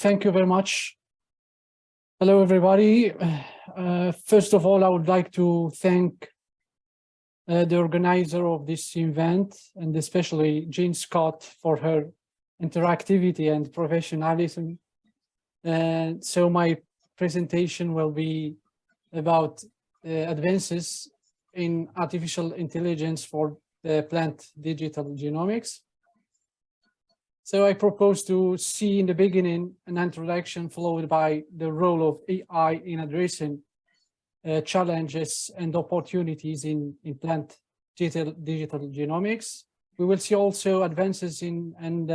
Thank you very much. Hello, everybody. First of all, I would like to thank the organizer of this event, and especially Jean Scott for her interactivity and professionalism. So my presentation will be about advances in artificial intelligence for plant digital genomics. So I propose to see in the beginning an introduction followed by the role of AI in addressing challenges and opportunities in plant digital genomics. We will see also advances in and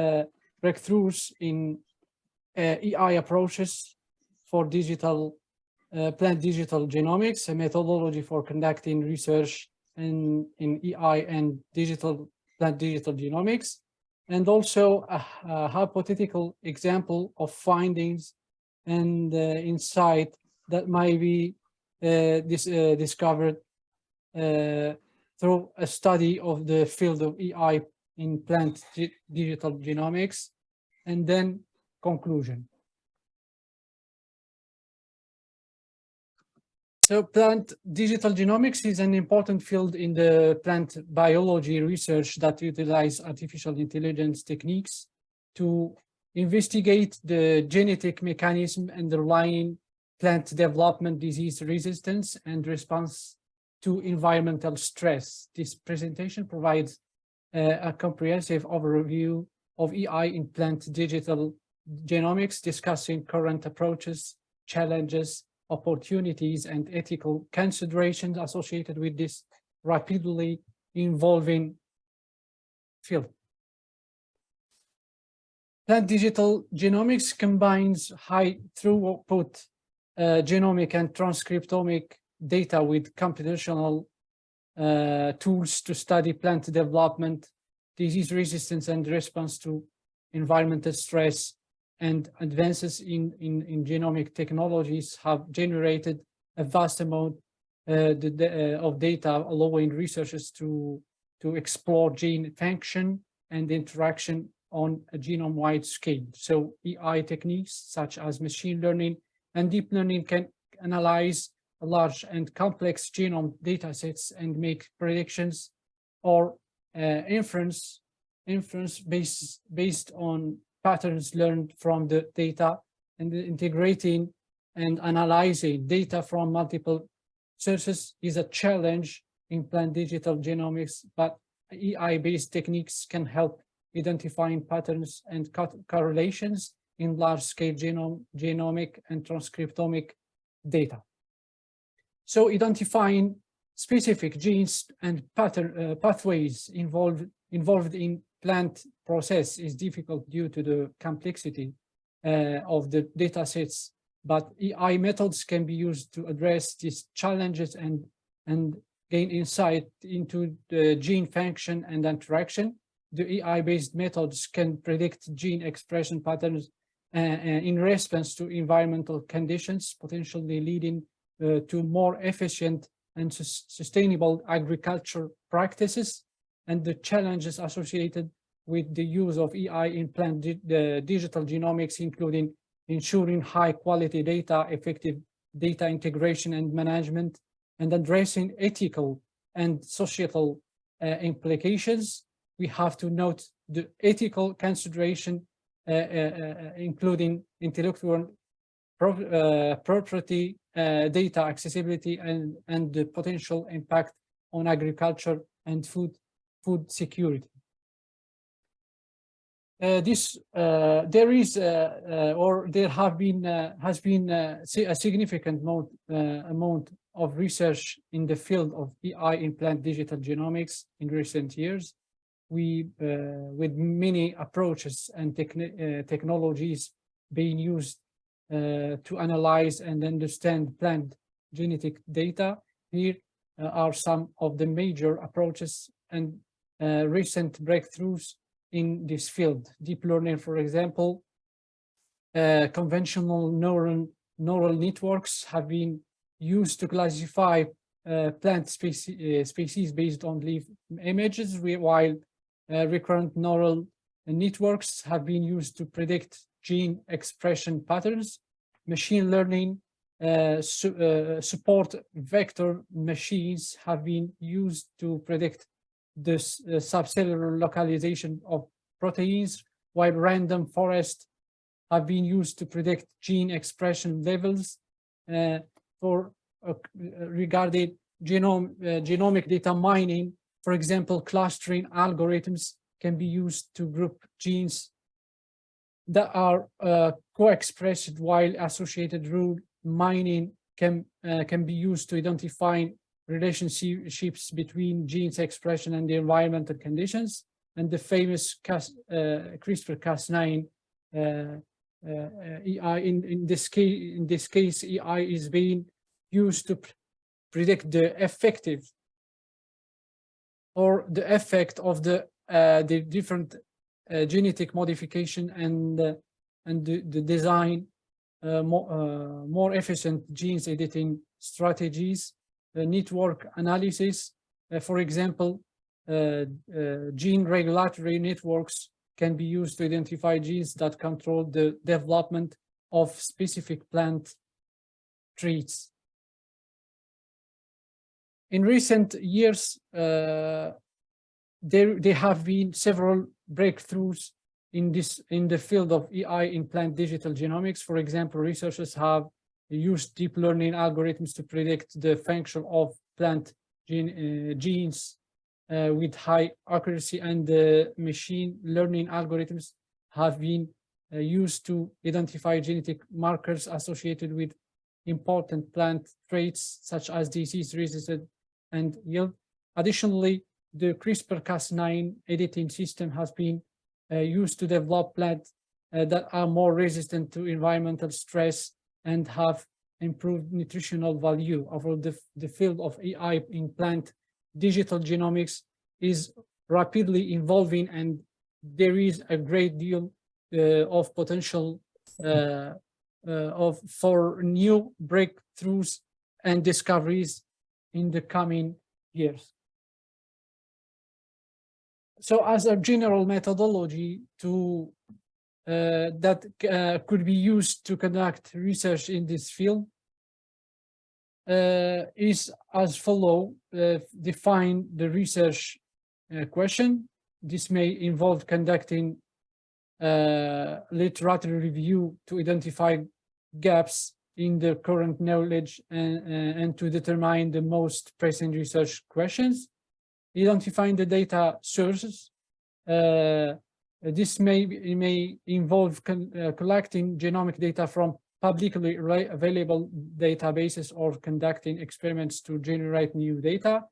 breakthroughs in AI approaches for plant digital genomics, a methodology for conducting research in AI and plant digital genomics, and also a hypothetical example of findings and insight that might be discovered through a study of the field of AI in plant digital genomics, and then conclusion. So plant digital genomics is an important field in the plant biology research that utilize artificial intelligence techniques to investigate the genetic mechanism underlying plant development, disease resistance, and response to environmental stress. This presentation provides a comprehensive overview of AI in plant digital genomics, discussing current approaches, challenges, opportunities, and ethical considerations associated with this rapidly evolving field. Plant digital genomics combines high throughput genomic and transcriptomic data with computational tools to study plant development, disease resistance, and response to environmental stress. And advances in genomic technologies have generated a vast amount of data, allowing researchers to explore gene function and interaction on a genome-wide scale. So AI techniques such as machine learning and deep learning can analyze large and complex genome data sets and make predictions or inference based on patterns learned from the data, and integrating and analyzing data from multiple sources is a challenge in plant digital genomics, but AI-based techniques can help identifying patterns and correlations in large-scale genomic and transcriptomic data. So identifying specific genes and pathways involved in plant process is difficult due to the complexity of the data sets, but AI methods can be used to address these challenges and gain insight into the gene function and interaction. The AI-based methods can predict gene expression patterns in response to environmental conditions, potentially leading to more efficient and sustainable agriculture practices, and the challenges associated with the use of AI in plant digital genomics, including ensuring high quality data, effective data integration and management, and addressing ethical and societal implications. We have to note the ethical consideration, including intellectual property, data accessibility, and the potential impact on agriculture and food security. There has been a significant amount of research in the field of AI in plant digital genomics in recent years. With many approaches and technologies being used to analyze and understand plant genetic data. Here are some of the major approaches and recent breakthroughs in this field. Deep learning, for example, conventional neural networks have been used to classify plant species based on leaf images, while recurrent neural networks have been used to predict gene expression patterns. Machine learning support vector machines have been used to predict the subcellular localization of proteins, while random forests have been used to predict gene expression levels. Regarding genomic data mining, for example, clustering algorithms can be used to group genes that are co-expressed, while associated rule mining can be used to identify relationships between genes expression and the environmental conditions. And the famous CRISPR-Cas9 EI, in this case, EI is being used to predict the effective or the effect of the different genetic modification and the design more efficient genes editing strategies. Network analysis, for example, gene regulatory networks can be used to identify genes that control the development of specific plant traits. In recent years, there have been several breakthroughs in the field of AI in plant digital genomics. For example, researchers have used deep learning algorithms to predict the function of plant genes with high accuracy, and the machine learning algorithms have been used to identify genetic markers associated with important plant traits such as disease resistance and yield. Additionally, the CRISPR-Cas9 editing system has been used to develop plants that are more resistant to environmental stress and have improved nutritional value. Overall, the field of AI in plant digital genomics is rapidly evolving, and there is a great deal of potential for new breakthroughs and discoveries in the coming years. So as a general methodology that could be used to conduct research in this field is as follows. Define the research question. This may involve conducting literature review to identify gaps in the current knowledge and to determine the most pressing research questions. Identifying the data sources. This may involve collecting genomic data from publicly available databases or conducting experiments to generate new data.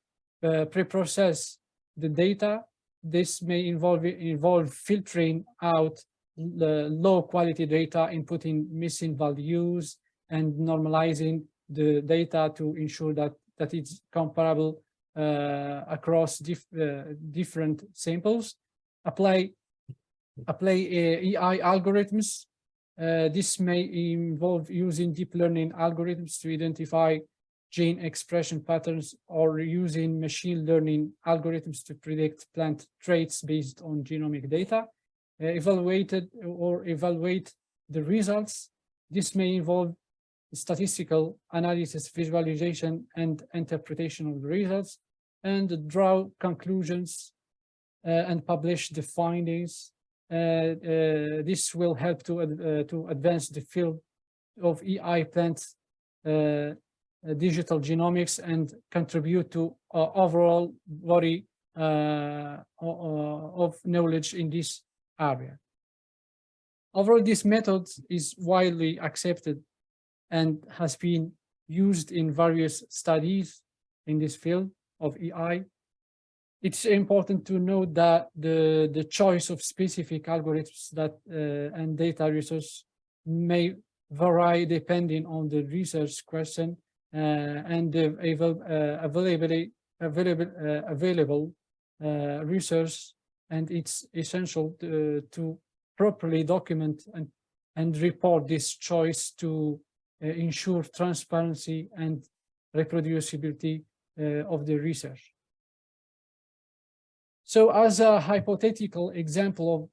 Pre-process the data. This may involve filtering out the low quality data, inputting missing values, and normalizing the data to ensure that it's comparable across different samples. Apply AI algorithms. This may involve using deep learning algorithms to identify gene expression patterns, or using machine learning algorithms to predict plant traits based on genomic data. Evaluate the results. This may involve statistical analysis, visualization, and interpretation of the results, and draw conclusions and publish the findings. This will help to advance the field of AI plants digital genomics and contribute to overall body of knowledge in this area. Overall, this method is widely accepted and has been used in various studies in this field of AI. It's important to note that the choice of specific algorithms and data resource may vary depending on the research question and the available research, and it's essential to properly document and report this choice to ensure transparency and reproducibility of the research. So as a hypothetical example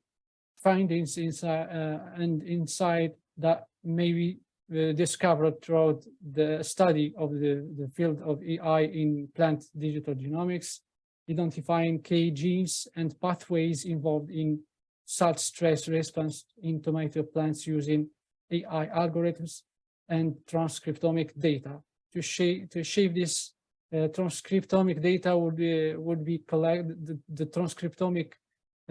findings inside and insight that may be discovered throughout the study of the field of AI in plant digital genomics, identifying key genes and pathways involved in salt stress response in tomato plants using AI algorithms and transcriptomic data. To shape this transcriptomic data would be collected. The transcriptomic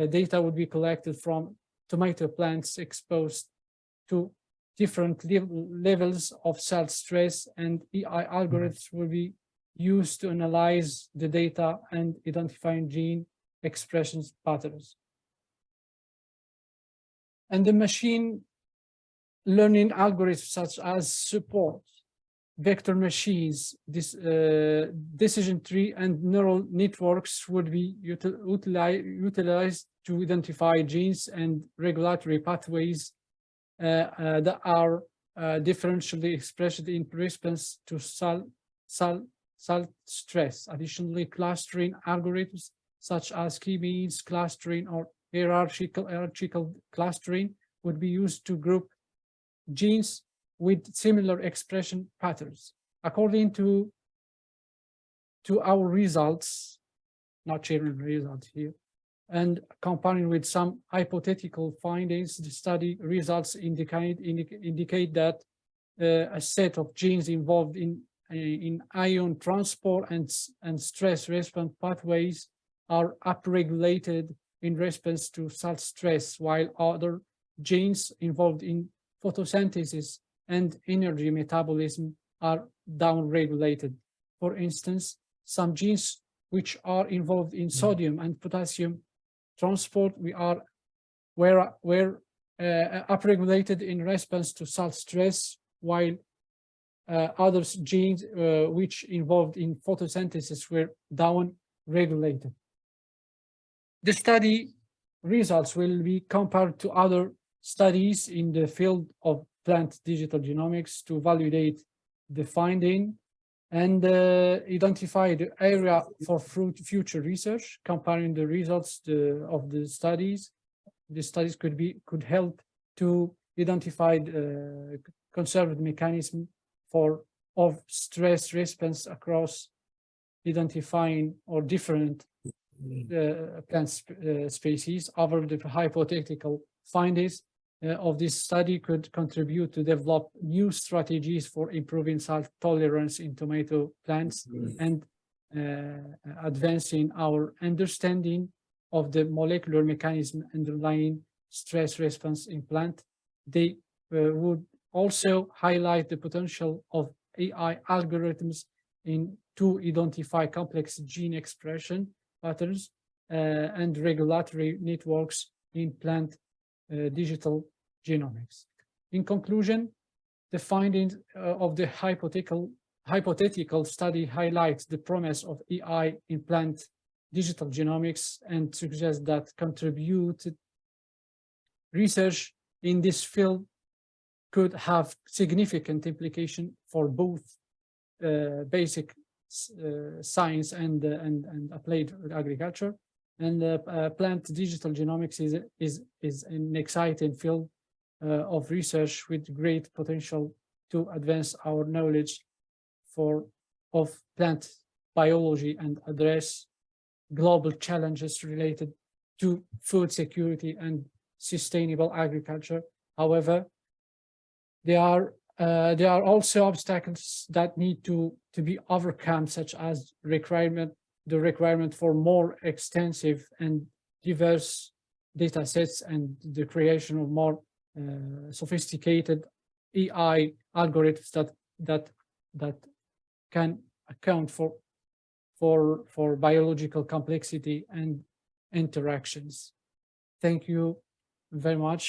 data would be collected from tomato plants exposed to different levels of salt stress, and AI algorithms will be used to analyze the data and identifying gene expressions patterns. And the machine learning algorithms such as support, vector machines, decision tree, and neural networks would be utilized to identify genes and regulatory pathways that are differentially expressed in response to salt stress. Additionally, clustering algorithms such as k-means clustering or hierarchical clustering would be used to group genes with similar expression patterns. According to our results, not sharing results here, and comparing with some hypothetical findings, the study results indicate that a set of genes involved in ion transport and stress response pathways are upregulated in response to salt stress, while other genes involved in photosynthesis and energy metabolism are downregulated. For instance, some genes which are involved in sodium and potassium transport were upregulated in response to salt stress, while other genes which involved in photosynthesis were down-regulated. The study results will be compared to other studies in the field of plant digital genomics to validate the finding and identify the area for future research. Comparing the results of the studies, could help to identify the conserved mechanism of stress response across identifying or different plant species. Over the hypothetical findings of this study could contribute to develop new strategies for improving salt tolerance in tomato plants and advancing our understanding of the molecular mechanism underlying stress response in plant. They would also highlight the potential of AI algorithms to identify complex gene expression patterns and regulatory networks in plant digital genomics. In conclusion, the findings of the hypothetical study highlights the promise of AI in plant digital genomics and suggest that contributed research in this field could have significant implication for both basic science and applied agriculture. And plant digital genomics is an exciting field of research with great potential to advance our knowledge of plant biology and address global challenges related to food security and sustainable agriculture. However, there are also obstacles that need to be overcome, such as the requirement for more extensive and diverse data sets and the creation of more sophisticated AI algorithms that can account for biological complexity and interactions. Thank you very much.